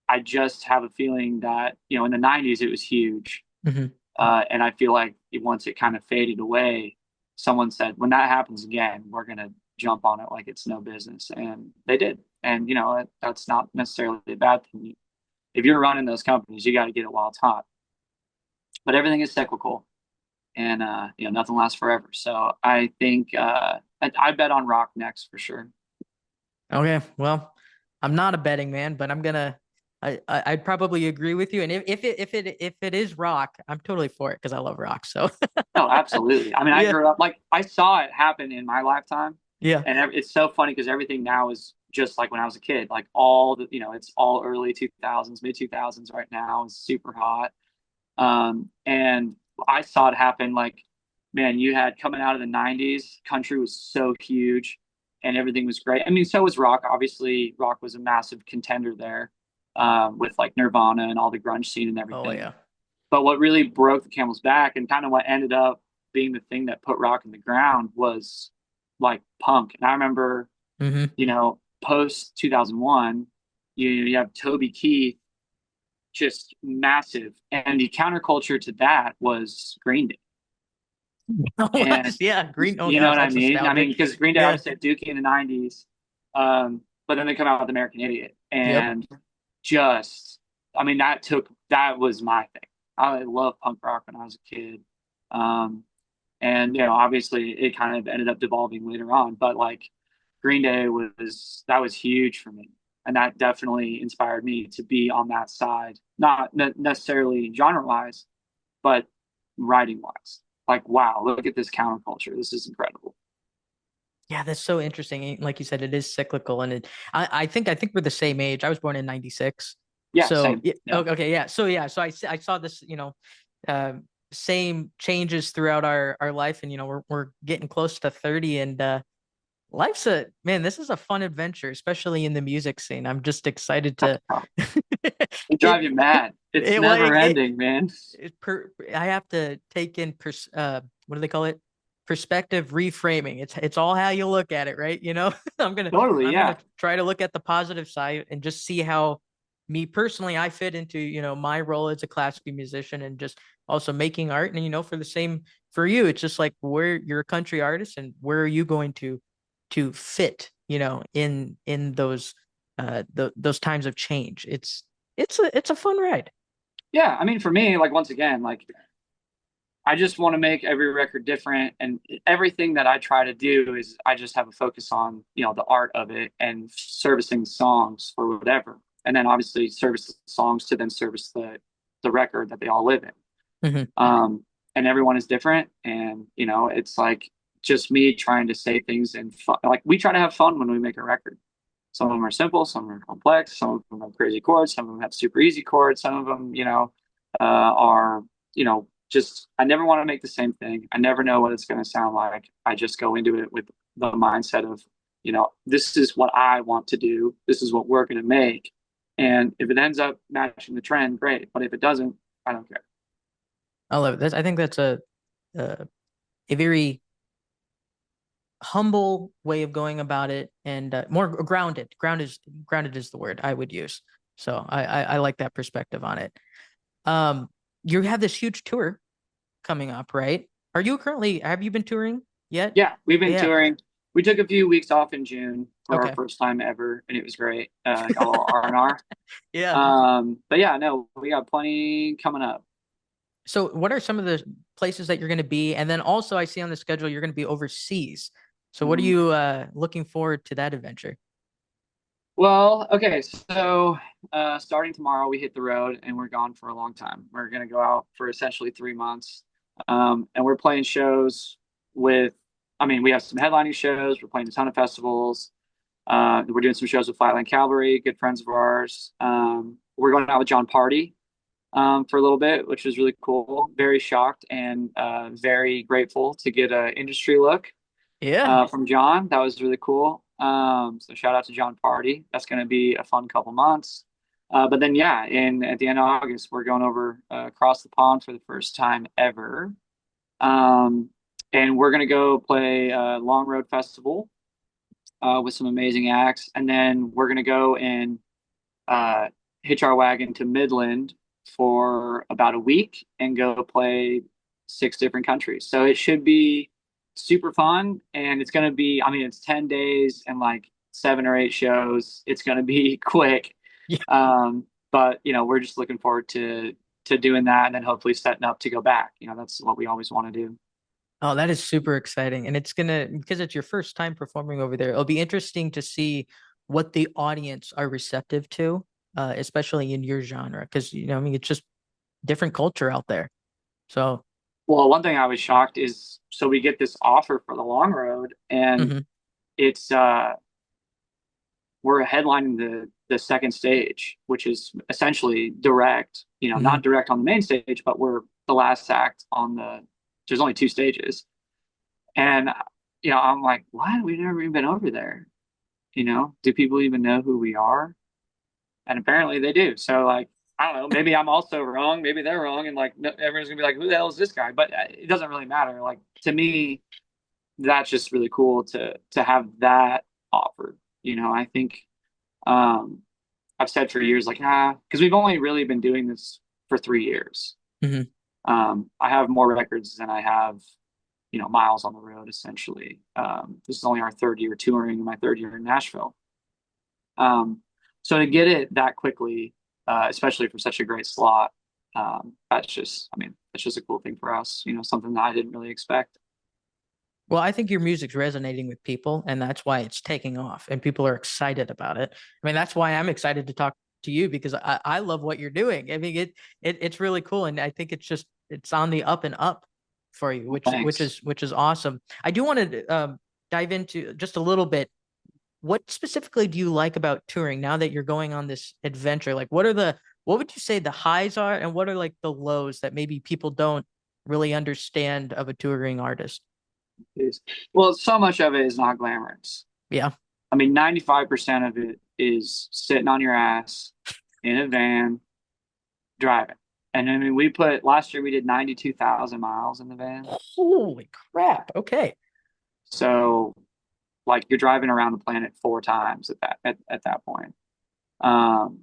I just have a feeling that, in the 90s, it was huge. Mhm. And I feel like once it kind of faded away, someone said, when that happens again, we're going to jump on it like it's no business. And they did. And, that's not necessarily a bad thing. If you're running those companies, you got to get it while it's hot. But everything is cyclical, and nothing lasts forever. So I think I bet on rock next for sure. Okay, well, I'm not a betting man, but I'd probably agree with you. And if it is rock, I'm totally for it because I love rock. So No, absolutely. I mean, I yeah, grew up like I saw it happen in my lifetime, yeah. and it's so funny because everything now is just like when I was a kid. Like all the, it's all early 2000s, mid 2000s right now is super hot. And I saw it happen. Like, man, you had coming out of the 90s, country was so huge and everything was great. I mean, so was rock. Obviously, rock was a massive contender there, with like Nirvana and all the grunge scene and Oh everything. yeah. But what really broke the camel's back and kind of what ended up being the thing that put rock in the ground was like punk. And I remember, Hmm. post 2001. You have Toby Keith, just massive. And the counterculture to that was Green Day. And Yeah, Green. Oh you know gosh, what I that's mean? I mean, nostalgic. because Green Day Yeah. obviously had Dookie in the 90s. But then they come out with American Idiot. Yep. And just, I mean, that was my thing. I loved punk rock when I was a kid. Um, and, obviously it kind of ended up devolving later on. But like Green Day that was huge for me. And that definitely inspired me to be on that side, not necessarily genre wise, but writing wise. Like, wow, look at this counterculture. This is incredible. Yeah, that's so interesting. Like you said, it is cyclical, and I think we're the same age. I was born in '96, Yeah, so same. yeah, Yeah, okay, yeah, so I saw this, uh, same changes throughout our life, and we're getting close to 30, and life's a man. This is a fun adventure, especially in the music scene. I'm just excited to it it drive you mad. It's it never like ending, man. I have to take in what do they call it? Perspective reframing. It's all how you look at it, right? I'm gonna Totally, I'm yeah. gonna try to look at the positive side and just see how me personally I fit into, my role as a classical musician and just also making art. And for the same for you, it's just like where you're a country artist and where are you going to fit, in those those times of change. It's a fun ride. Yeah, I mean, for me, like once again, like I just want to make every record different, and everything that I try to do is I just have a focus on, the art of it and servicing songs for whatever, and then obviously service the songs to then service the record that they all live in. Mhm. And everyone is different, and it's like just me trying to say things and fun. Like we try to have fun when we make a record. Some of them are simple, some of them are complex, some of them have crazy chords, some of them have super easy chords, some of them, are, just I never want to make the same thing. I never know what it's going to sound like. I just go into it with the mindset of, this is what I want to do. This is what we're going to make. And if it ends up matching the trend, great. But if it doesn't, I don't care. I love it. I think that's a a very humble way of going about it and more grounded. Grounded is the word I would use. So I like that perspective on it. Um, you have this huge tour coming up, right? Have you been touring yet? Yeah, we've been Yeah. touring. We took a few weeks off in June for our Okay. first time ever, and it was great. Got a little R&R. Yeah. But yeah, no, we got plenty coming up. So what are some of the places that you're going to be? And then also I see on the schedule you're going to be overseas. So what are Mhm. you looking forward to that adventure? Well, okay, so starting tomorrow, we hit the road and we're gone for a long time. We're gonna go out for essentially 3 months, and we're playing shows with. I mean, we have some headlining shows. We're playing a ton of festivals. We're doing some shows with Flatland Cavalry, good friends of ours. We're going out with John Party for a little bit, which was really cool. Very shocked and very grateful to get an industry look Yeah. from John. That was really cool. So shout out to John Party. That's going to be a fun couple months. But then, yeah, at the end of August, we're going over across the pond for the first time ever. Um, and we're going to go play Long Road Festival with some amazing acts. And then we're going to go and uh, hitch our wagon to Midland for about a week and go play 6 different countries. So it should be super fun. And it's going to be, I mean, it's 10 days and like 7 or 8 shows. It's going to be quick. Yeah. But, we're just looking forward to doing that and then hopefully setting up to go back. That's what we always want to do. Oh, that is super exciting. And because it's your first time performing over there, it'll be interesting to see what the audience are receptive to, especially in your genre. Because, I mean, it's just different culture out there. So, Well, one thing I was shocked is so we get this offer for the long road and mhm, it's we're headlining the second stage, which is essentially direct, mhm. not direct on the main stage, but we're the last act on there's only 2 stages. And, I'm like, what? We've never even been over there. Do people even know who we are? And apparently they do. So like, I don't know, maybe I'm also wrong. Maybe they're wrong. And like, everyone's gonna be like, who the hell is this guy? But it doesn't really matter. Like to me, that's just really cool to have that offered. I think, um, I've said for years, like, because we've only really been doing this for 3 years. Hmm. I have more records than I have, miles on the road, essentially. This is only our third year touring, my third year in Nashville. So to get it that quickly, especially for such a great slot, that's just a cool thing for us, something that I didn't really expect. Well, I think your music's resonating with people, and that's why it's taking off, and people are excited about it. I mean, that's why I'm excited to talk to you because I love what you're doing. I mean, it's really cool, and I think it's on the up and up for you, Thanks. which is awesome. I do want to dive into just a little bit. What specifically do you like about touring now that you're going on this adventure? Like, what would you say the highs are, and what are like the lows that maybe people don't really understand of a touring artist? Well, so much of it is not glamorous. Yeah. I mean, 95% of it is sitting on your ass in a van driving. And I mean, last year we did 92,000 miles in the van. Holy crap. Okay. So like you're driving around the planet 4 times at that point. Um,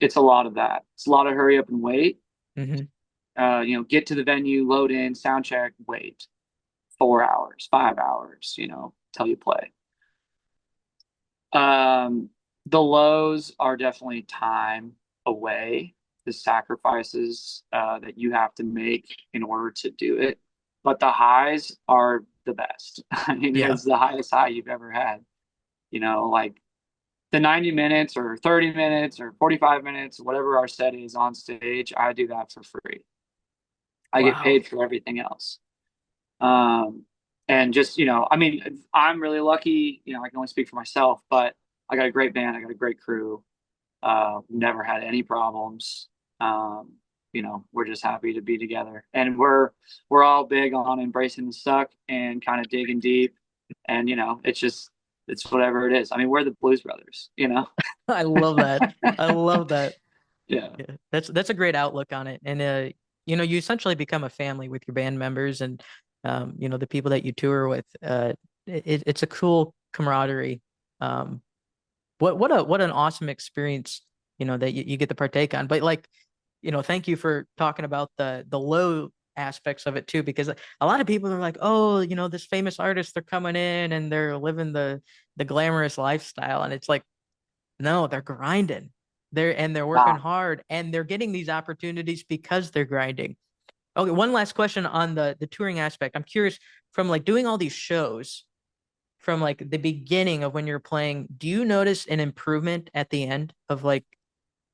it's a lot of that. It's a lot of hurry up and wait. Hmm. Get to the venue, load in, sound check, wait 4 hours, 5 hours, till you play. The lows are definitely time away, the sacrifices that you have to make in order to do it. But the highs are the best. I mean, Yeah. it's the highest high you've ever had. Like the 90 minutes or 30 minutes or 45 minutes, whatever our set is on stage, I do that for free. I get Wow. paid for everything else. And just, I mean, I'm really lucky, I can only speak for myself, but I got a great band. I got a great crew. Never had any problems. We're just happy to be together, and we're all big on embracing the suck and kind of digging deep. And it's whatever it is. I mean, we're the Blues Brothers. I love that. I love that. Yeah. Yeah. That's a great outlook on it. And you essentially become a family with your band members and the people that you tour with. It's a cool camaraderie. Um, what an awesome experience, that you get to partake on. But like, thank you for talking about the low aspects of it too, because a lot of people are like, oh, this famous artist, they're coming in and they're living the glamorous lifestyle. And it's like, no, they're grinding. They're working Nah. hard and they're getting these opportunities because they're grinding. Okay, one last question on the touring aspect. I'm curious from like doing all these shows from like the beginning of when you're playing, do you notice an improvement at the end of like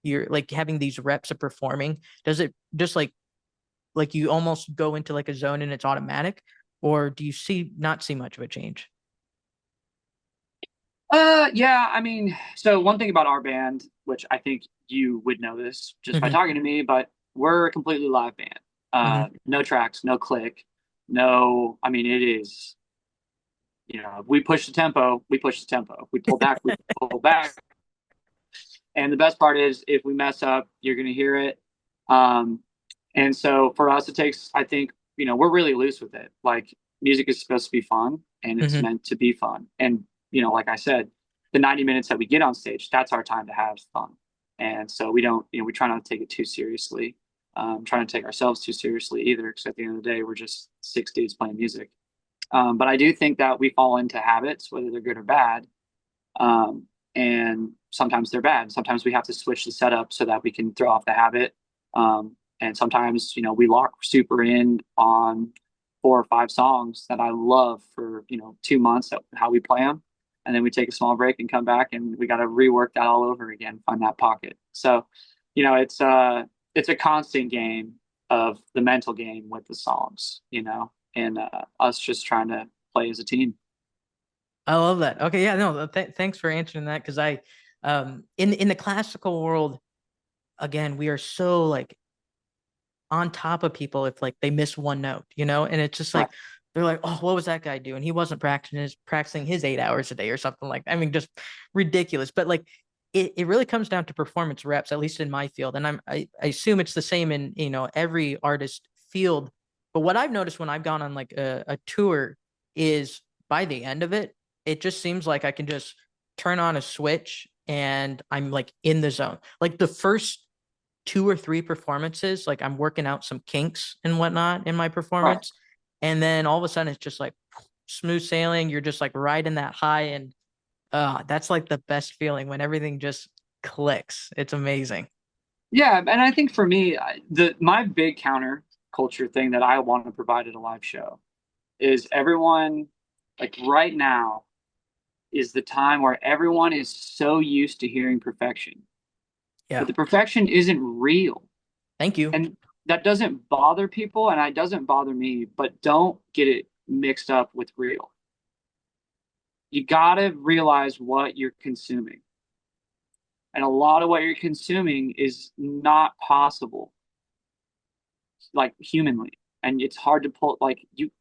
you're like having these reps of performing? Does it just like you almost go into like a zone and it's automatic, or do you not see much of a change? Yeah, I mean, so one thing about our band, which I think you would know this just by Hmm. talking to me, but we're a completely live band. Hmm. No tracks, no click, no, I mean, it is, if we push the tempo, we push the tempo. If we pull back, we pull back. And the best part is if we mess up, you're going to hear it. Um, and so for us, it takes, I think, we're really loose with it. Like music is supposed to be fun and it's Hmm. meant to be fun. And, like I said, the 90 minutes that we get on stage, that's our time to have fun. And so we don't, we try not to take it too seriously. Trying to take ourselves too seriously either, because at the end of the day, we're just 6 dudes playing music. But I do think that we fall into habits, whether they're good or bad. Um, and sometimes they're bad. Sometimes we have to switch the setup so that we can throw off the habit. And sometimes, we lock super in on 4 or 5 songs that I love for, 2 months, how we play them. And then we take a small break and come back and we got to rework that all over again, find that pocket. So, it's a constant game of the mental game with the songs, and us just trying to play as a team. I love that. Okay, yeah, no, thanks for answering that because in the classical world, again, we are so like on top of people if like they miss one note, and it's just Right. like they're like, oh, what was that guy doing? He wasn't practicing his 8 hours a day or something like that. I mean, just ridiculous. But like it really comes down to performance reps, at least in my field. And I assume it's the same in, every artist field. But what I've noticed when I've gone on like a tour is by the end of it, it just seems like I can just turn on a switch and I'm like in the zone. Like the first two or three performances, like I'm working out some kinks and whatnot in my Right. performance. And then all of a sudden it's just like smooth sailing. You're just like riding that high. And that's like the best feeling when everything just clicks. It's amazing. Yeah, and I think for me, the my big counter culture thing that I want to provide at a live show is everyone, like right now is the time where everyone is so used to hearing perfection, but Yeah. the perfection isn't real. Thank you. And that doesn't bother people and it doesn't bother me, but don't get it mixed up with real. You got to realize what you're consuming. And a lot of what you're consuming is not possible, like humanly. And it's hard to pull, like you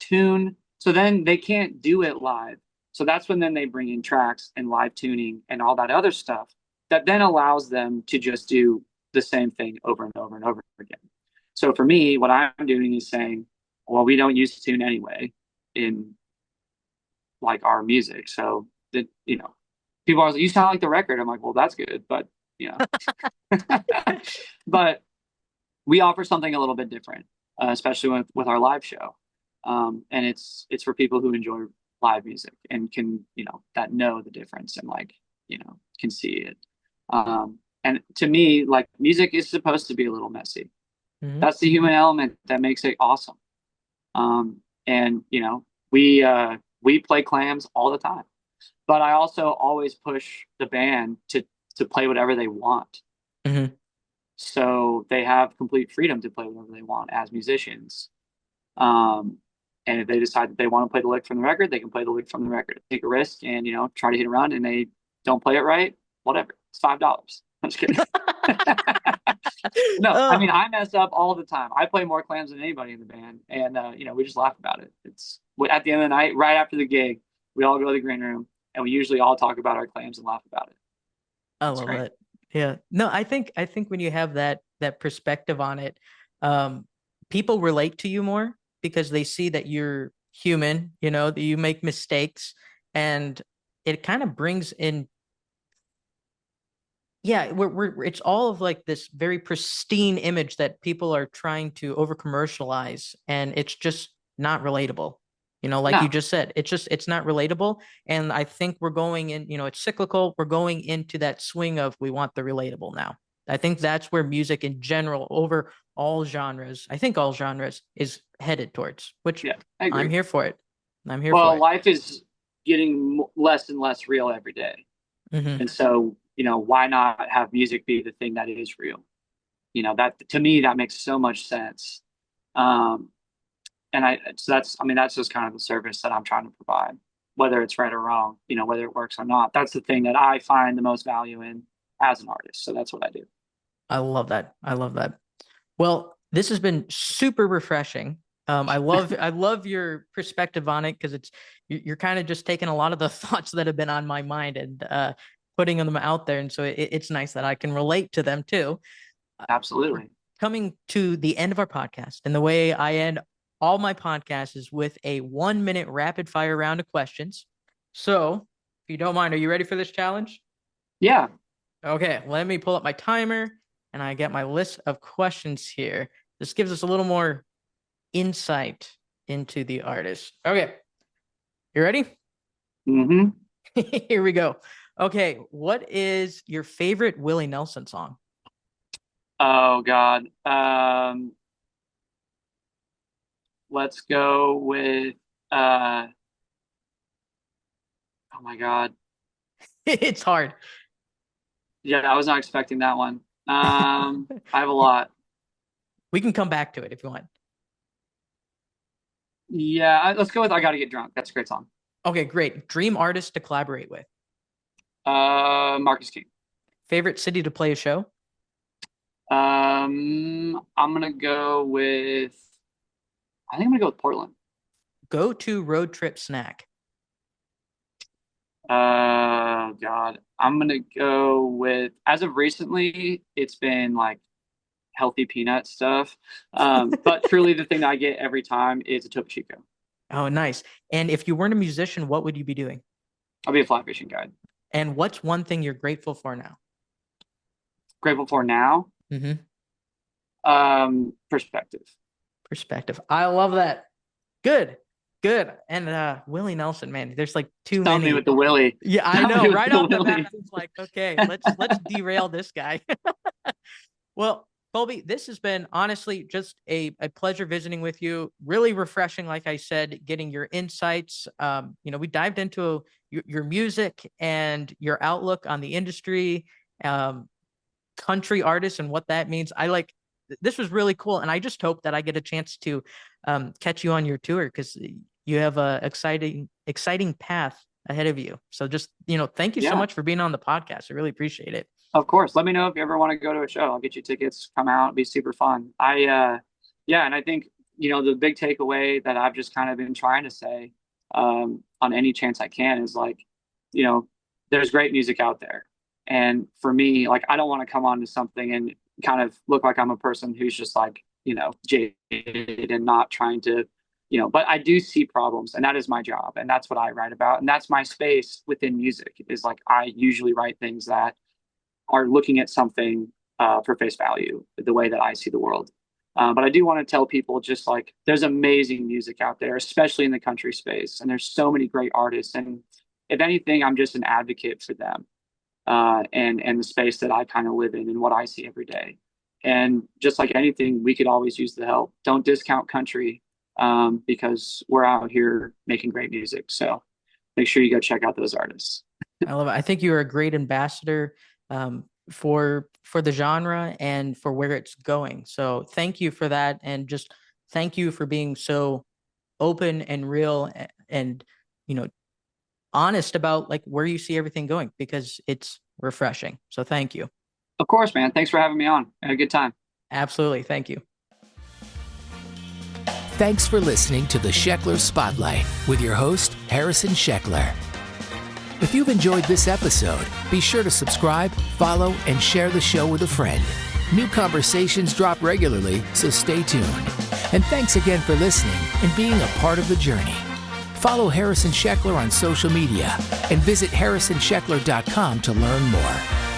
tune. So then they can't do it live. So that's when then they bring in tracks and live tuning and all that other stuff that then allows them to just do the same thing over and over and over again. So for me, what I'm doing is saying, well, we don't use tune anyway in like our music. So that, people are like, you sound like the record. I'm like, well, that's good. But, but we offer something a little bit different, especially with our live show. And it's for people who enjoy live music and can, that know the difference and like, can see it. And to me, like music is supposed to be a little messy. Mhm. That's the human element that makes it awesome. And we play clams all the time, but I also always push the band to play whatever they want. Mhm. So they have complete freedom to play whatever they want as musicians. And if they decide that they want to play the lick from the record, they can play the lick from the record. Take a risk and try to hit a run, and they don't play it right. Whatever, it's $5. I'm just kidding. No, I Oh, mean I mess up all the time. I play more clams than anybody in the band, and we just laugh about it. It's at the end of the night, right after the gig, we all go to the green room, and we usually all talk about our clams and laugh about it. I It's love great. it. Yeah. No, I think when you have that perspective on it, um, people relate to you more because they see that you're human, that you make mistakes, and it kind of brings in, yeah, it's all of like this very pristine image that people are trying to over commercialize, and it's just not relatable. Like you No, just said, it's not relatable. And I think we're going in, it's cyclical. We're going into that swing of we want the relatable now. I think that's where music in general, over all genres, I think all genres is headed towards, which yeah, I I'm agree. here for it. I'm here for Well, it. life is getting less and less real every day. Hmm. And so, why not have music be the thing that is real? That to me, that makes so much sense. Um, and that's just kind of the service that I'm trying to provide, whether it's right or wrong, whether it works or not. That's the thing that I find the most value in as an artist. So that's what I do. I love that. I love that. Well, this has been super refreshing. I love your perspective on it because you're kind of just taking a lot of the thoughts that have been on my mind and putting them out there, and so it's nice that I can relate to them too. We're Absolutely. coming to the end of our podcast, and the way I end all my podcasts is with a 1 minute rapid fire round of questions. So, if you don't mind, are you ready for this challenge? Yeah. Okay, let me pull up my timer and I get my list of questions here. This gives us a little more insight into the artist. Okay, you ready? Hmm. Here we go. Okay, what is your favorite Willie Nelson song? Oh God. Let's go with uh oh my God. It's hard. Yeah, I was not expecting that one. I have a lot. We can come back to it if you want. Yeah, let's go with I Gotta Get Drunk. That's a great song. Okay, great. Dream artist to collaborate with. Marcus King. Favorite city to play a show? I'm gonna go with I think I'm gonna go with Portland. Go to road trip snack. God. I'm gonna go with as of recently, it's been like healthy peanut stuff. But truly the thing that I get every time is a Topo Chico. Oh, nice. And if you weren't a musician, what would you be doing? I'll be a fly fishing guide. And what's one thing you're grateful for now? Grateful for now? Mm-hmm. Perspective. Perspective. I love that. Good. And Willie Nelson, man, there's like too Tell many. me with the Willie. Yeah, I Tell me know. with Right the off the Willie. bat, I was like, okay, let's derail this guy. Well, Colby, this has been honestly just a pleasure visiting with you. Really refreshing, like I said, getting your insights. We dived into your music and your outlook on the industry, country artists and what that means. This was really cool. And I just hope that I get a chance to catch you on your tour, because you have a exciting path ahead of you. So just, thank you so much for being on the podcast. I really appreciate it. Of course. Let me know if you ever want to go to a show. I'll get you tickets, come out, it'd be super fun. And I think, the big takeaway that I've just kind of been trying to say on any chance I can is like, there's great music out there. And for me, like, I don't want to come onto something and kind of look like I'm a person who's just like, jaded and not trying to, but I do see problems, and that is my job. And that's what I write about. And that's my space within music, is like, I usually write things that are looking at something for face value, the way that I see the world. But I do want to tell people, just like, there's amazing music out there, especially in the country space. And there's so many great artists. And if anything, I'm just an advocate for them and the space that I kind of live in and what I see every day. And just like anything, we could always use the help. Don't discount country because we're out here making great music. So make sure you go check out those artists. I love it. I think you're a great ambassador for the genre and for where it's going. So thank you for that. And just thank you for being so open and real and, honest about like where you see everything going, because it's refreshing. So thank you. Of course, man. Thanks for having me on. I had a good time. Absolutely. Thank you. Thanks for listening to the Sheckler Spotlight with your host, Harrison Sheckler. If you've enjoyed this episode, be sure to subscribe, follow, and share the show with a friend. New conversations drop regularly, so stay tuned. And thanks again for listening and being a part of the journey. Follow Harrison Sheckler on social media and visit harrisonsheckler.com to learn more.